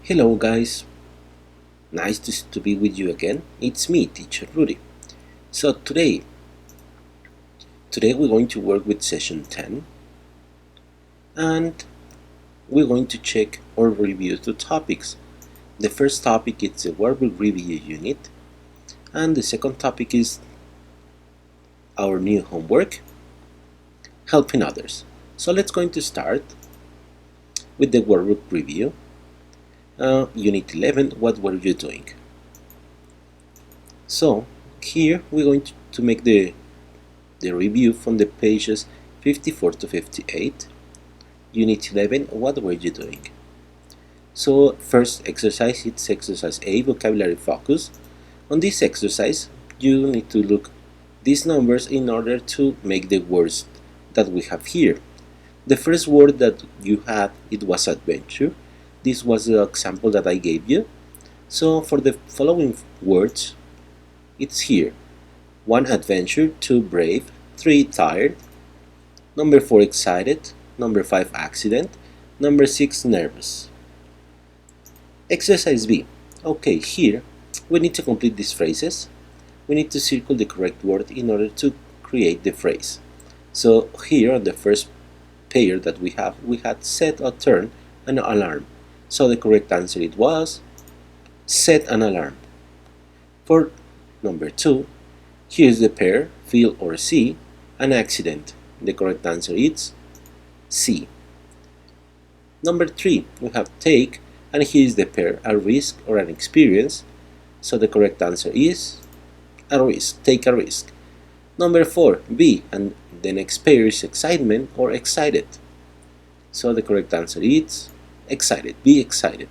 Hello guys, nice to be with you again. It's me, Teacher Rudy. So today we're going to work with session 10 and we're going to check or review two topics. The first topic is the workbook review unit and the second topic is our new homework, helping others. So let's going to start with the workbook review. Unit 11, what were you doing? So here we're going to make the review from the pages 54 to 58. Unit 11, what were you doing? So first exercise, it's exercise A, vocabulary focus. On this exercise you need to look these numbers in order to make the words that we have here. The first word that you had, it was adventure. This was the example that I gave you. So for the following words, it's here. 1 adventure, 2 brave, 3 tired, number 4 excited, number 5 accident, number 6 nervous. Exercise B. Okay, here we need to complete these phrases. We need to circle the correct word in order to create the phrase. So here on the first pair that we had set a turn and an alarm. So the correct answer it was set an alarm. For number 2, here's the pair, feel or see, an accident. The correct answer is C. Number 3, we have take, and here's the pair, a risk or an experience. So the correct answer is a risk, take a risk. Number 4, be, and the next pair is excitement or excited. So the correct answer is excited, be excited.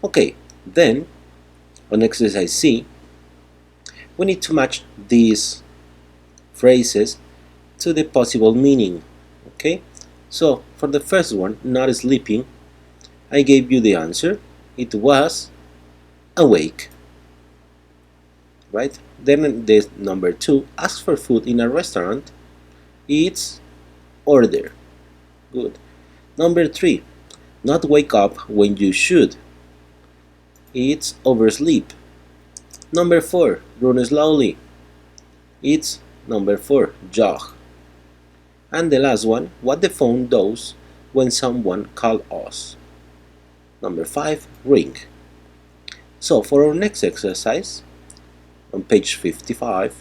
Okay, then on exercise C, we need to match these phrases to the possible meaning. Okay, so for the first one, not sleeping, I gave you the answer. It was awake, right? Then the number 2, ask for food in a restaurant, it's order. Good. Number 3, not wake up when you should, it's oversleep. Number 4, run slowly, it's number 4, jog. And the last one, what the phone does when someone calls us. Number 5, ring. So for our next exercise, on page 55,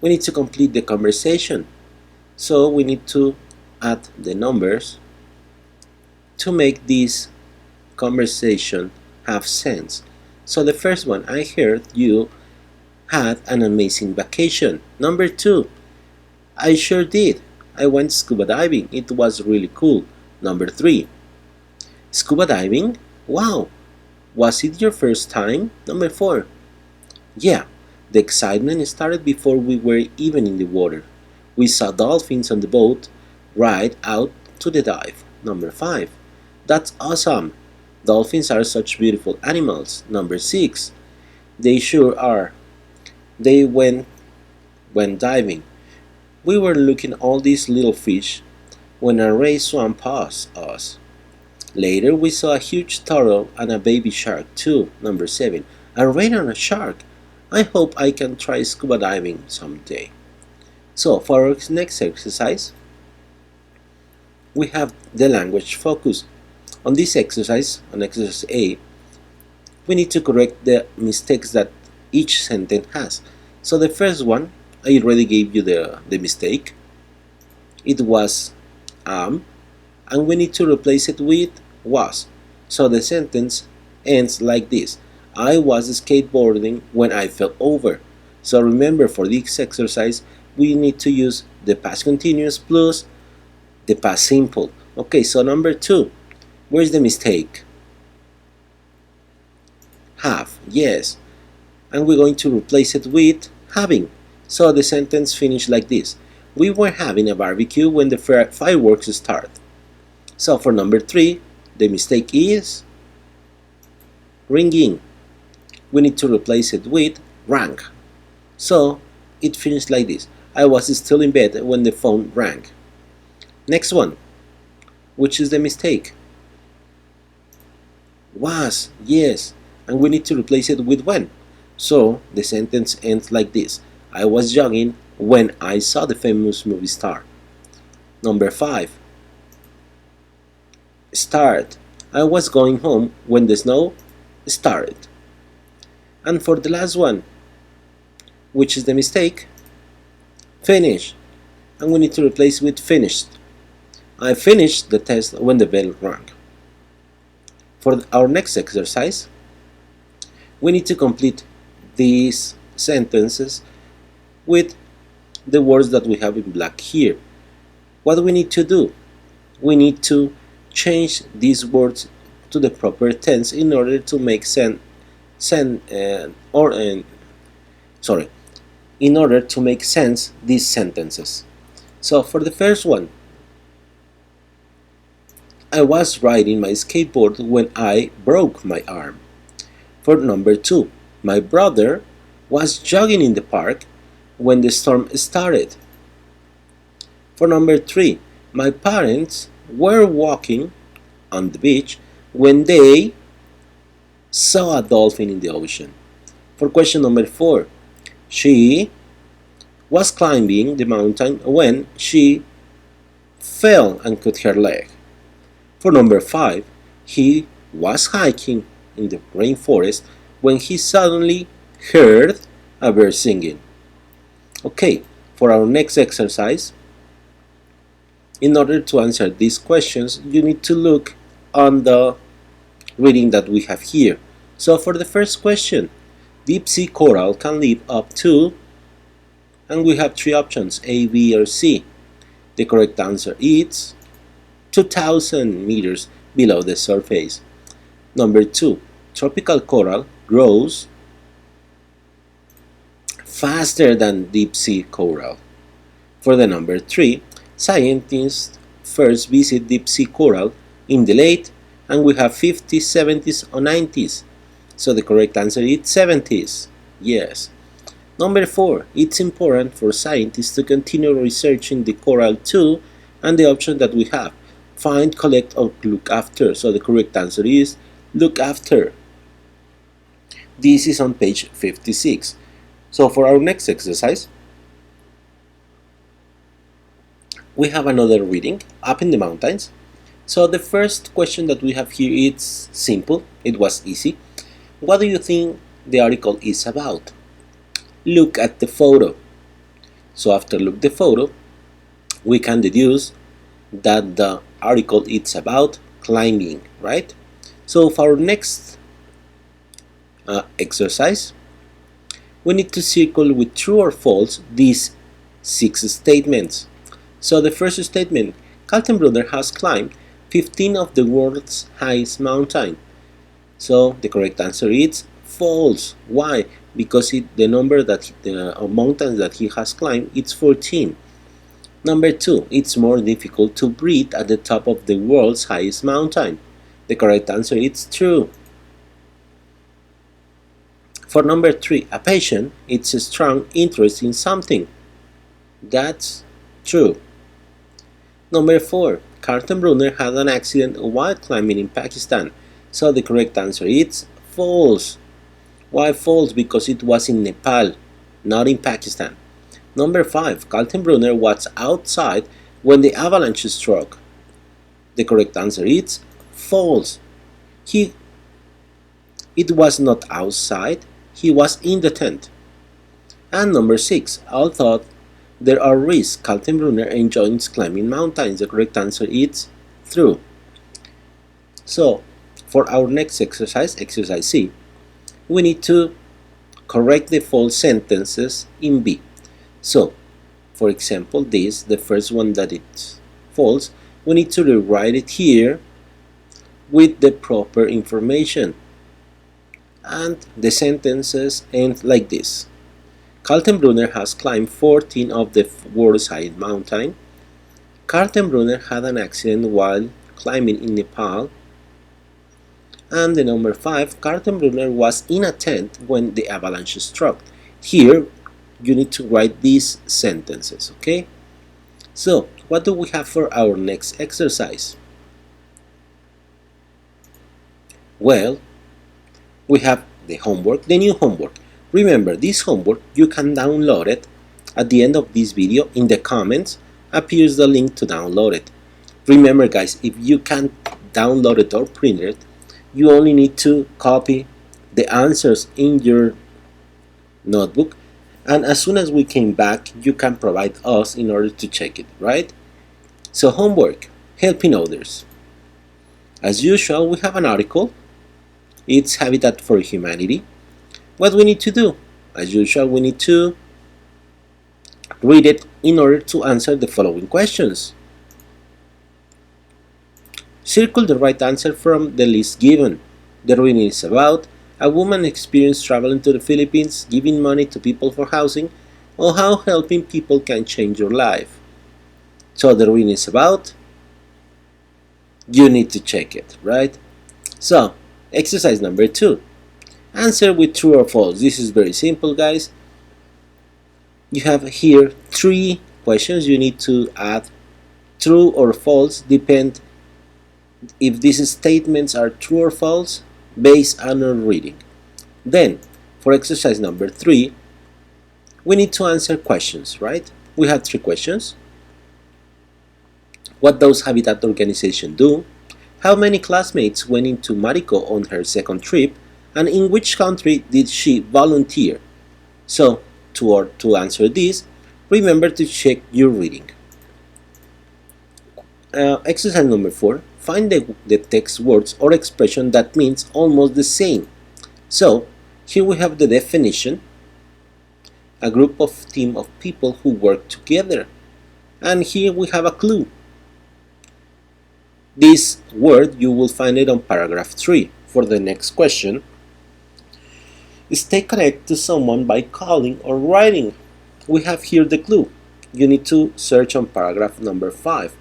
we need to complete the conversation. So we need to add the numbers to make this conversation have sense. So the first one, I heard you had an amazing vacation. Number 2, I sure did. I went scuba diving. It was really cool. Number 3, scuba diving? Wow! Was it your first time? Number 4, yeah, the excitement started before we were even in the water. We saw dolphins on the boat right out to the dive. Number 5, that's awesome. Dolphins are such beautiful animals. Number 6, they sure are. They went diving. We were looking at all these little fish when a ray swam past us. Later we saw a huge turtle and a baby shark too. Number 7, a ray and a shark. I hope I can try scuba diving someday. So for our next exercise, we have the language focus. On this exercise, on exercise A, we need to correct the mistakes that each sentence has. So the first one, I already gave you the mistake. It was and we need to replace it with was. So the sentence ends like this. I was skateboarding when I fell over. So remember, for this exercise, we need to use the past continuous plus the past simple. Okay, so number 2, where's the mistake? Have, yes. And we're going to replace it with having. So the sentence finished like this. We were having a barbecue when the fireworks start. So for number 3, the mistake is ringing. We need to replace it with rang. So it finished like this. I was still in bed when the phone rang. Next one, which is the mistake? Was, yes, and we need to replace it with when. So the sentence ends like this: I was jogging when I saw the famous movie star. Number 5. Start. I was going home when the snow started. And for the last one, which is the mistake, finish. And we need to replace with finished. I finished the test when the bell rang. For our next exercise, we need to complete these sentences with the words that we have in black here. What do we need to do? We need to change these words to the proper tense in order to make in order to make sense these sentences. So for the first one, I was riding my skateboard when I broke my arm. For number 2, my brother was jogging in the park when the storm started. For number 3, my parents were walking on the beach when they saw a dolphin in the ocean. For question number 4, she was climbing the mountain when she fell and cut her leg. For number 5, he was hiking in the rainforest when he suddenly heard a bird singing. Okay, for our next exercise, in order to answer these questions, you need to look on the reading that we have here. So for the first question, deep sea coral can live up to, and we have 3 options, A, B, or C. The correct answer is 2,000 meters below the surface. Number 2, tropical coral grows faster than deep sea coral. For the number 3, scientists first visit deep sea coral in the late, and we have 50s, 70s, or 90s. So the correct answer is 70s. Yes. Number 4, it's important for scientists to continue researching the coral too, and the option that we have, find, collect, or look after. So the correct answer is look after. This is on page 56. So for our next exercise, we have another reading, Up in the Mountains. So the first question that we have here is simple, it was easy. What do you think the article is about? Look at the photo. So after look the photo, we can deduce that the article is about climbing, right? So for our next exercise, we need to circle with true or false these 6 statements. So the first statement, Kaltenbrunner has climbed 15 of the world's highest mountain. So the correct answer is false. Why? Because the number that of mountains that he has climbed is 14. Number 2, it's more difficult to breathe at the top of the world's highest mountain. The correct answer is true. For number 3, a patient, it's a strong interest in something. That's true. Number 4, Kaltenbrunner had an accident while climbing in Pakistan. So the correct answer is false. Why false? Because it was in Nepal, not in Pakistan. Number 5, Kaltenbrunner was outside when the avalanche struck. The correct answer is false. It was not outside, he was in the tent. And number 6, although there are risks, Kaltenbrunner enjoys climbing mountains. The correct answer is true. So, for our next exercise, exercise C, we need to correct the false sentences in B. So, for example, this, the first one that it's false, we need to rewrite it here with the proper information. And the sentences end like this. Kaltenbrunner has climbed 14 of the world's highest mountain. Kaltenbrunner had an accident while climbing in Nepal. And the number 5, Kaltenbrunner was in a tent when the avalanche struck. Here, you need to write these sentences, okay? So, what do we have for our next exercise? Well, we have the homework, the new homework. Remember, this homework, you can download it. At the end of this video, in the comments, appears the link to download it. Remember guys, if you can't download it or print it, you only need to copy the answers in your notebook, and as soon as we came back, you can provide us in order to check it, right? So homework, helping others. As usual, we have an article. It's Habitat for Humanity. What we need to do? As usual, we need to read it in order to answer the following questions. Circle the right answer from the list given. The reading is about a woman experienced traveling to the Philippines, giving money to people for housing, or how helping people can change your life. So the reading is about, you need to check it, right? So, exercise number 2. Answer with true or false. This is very simple, guys. You have here 3 questions. You need to add true or false, depend if these statements are true or false based on our reading. Then, for exercise number 3, we need to answer questions, right? We have 3 questions. What does Habitat organization do? How many classmates went into Mariko on her second trip? And in which country did she volunteer? So, to answer this, remember to check your reading. Exercise number 4. Find the text words or expression that means almost the same. So, here we have the definition. A group of team of people who work together. And here we have a clue. This word, you will find it on paragraph 3. For the next question, stay connected to someone by calling or writing. We have here the clue. You need to search on paragraph number 5.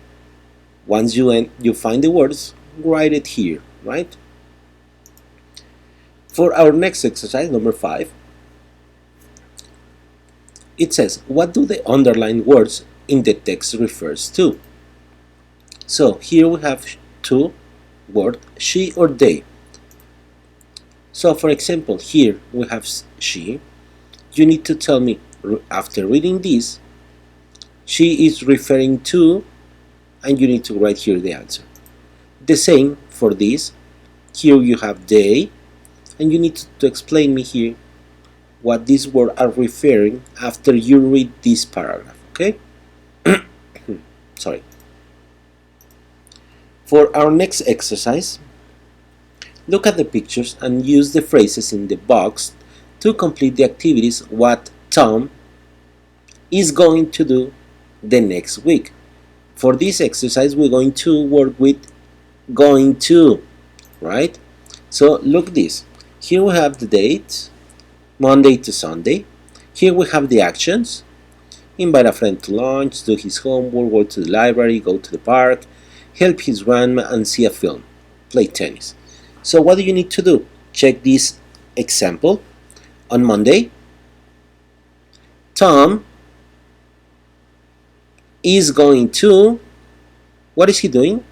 Once you find the words, write it here, right? For our next exercise, number 5, it says, what do the underlined words in the text refers to? So here we have 2 words, she or they. So for example, here we have she. You need to tell me, after reading this, she is referring to, and you need to write here the answer. The same for this. Here you have they, and you need to explain me here what these words are referring after you read this paragraph, okay? Sorry. For our next exercise, look at the pictures and use the phrases in the box to complete the activities what Tom is going to do the next week. For this exercise, we're going to work with going to, right? So look this. Here we have the date, Monday to Sunday. Here we have the actions. Invite a friend to lunch, do his homework, go to the library, go to the park, help his grandma, and see a film, play tennis. So what do you need to do? Check this example. On Monday, Tom is going to, what is he doing?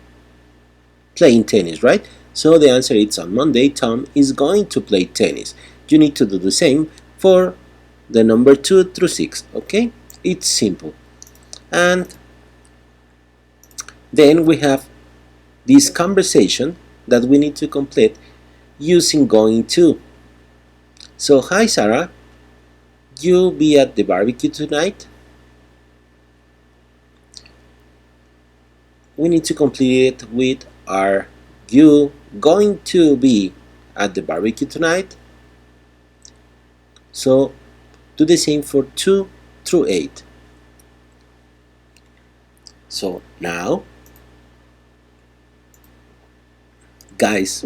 Playing tennis, right? So the answer is on Monday, Tom is going to play tennis. You need to do the same for the number 2 through 6, okay? It's simple. And then we have this conversation that we need to complete using going to. So, hi Sarah, you be at the barbecue tonight? We need to complete it with are you going to be at the barbecue tonight? So do the same for 2 through 8. So now, guys,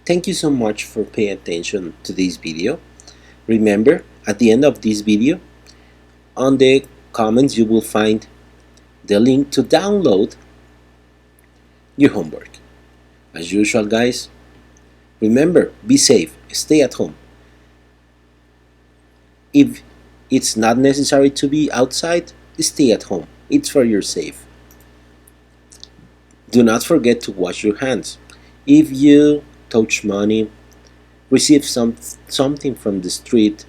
thank you so much for paying attention to this video. Remember, at the end of this video, on the comments you will find the link to download your homework. As usual, guys, remember, be safe, stay at home. If it's not necessary to be outside, stay at home. It's for your safe. Do not forget to wash your hands. If you touch money, receive something from the street,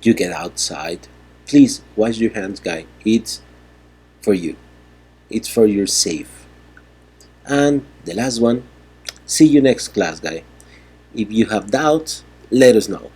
you get outside. Please wash your hands, guy. It's for you. It's for your safe. And the last one, see you next class, guy. If you have doubts, let us know.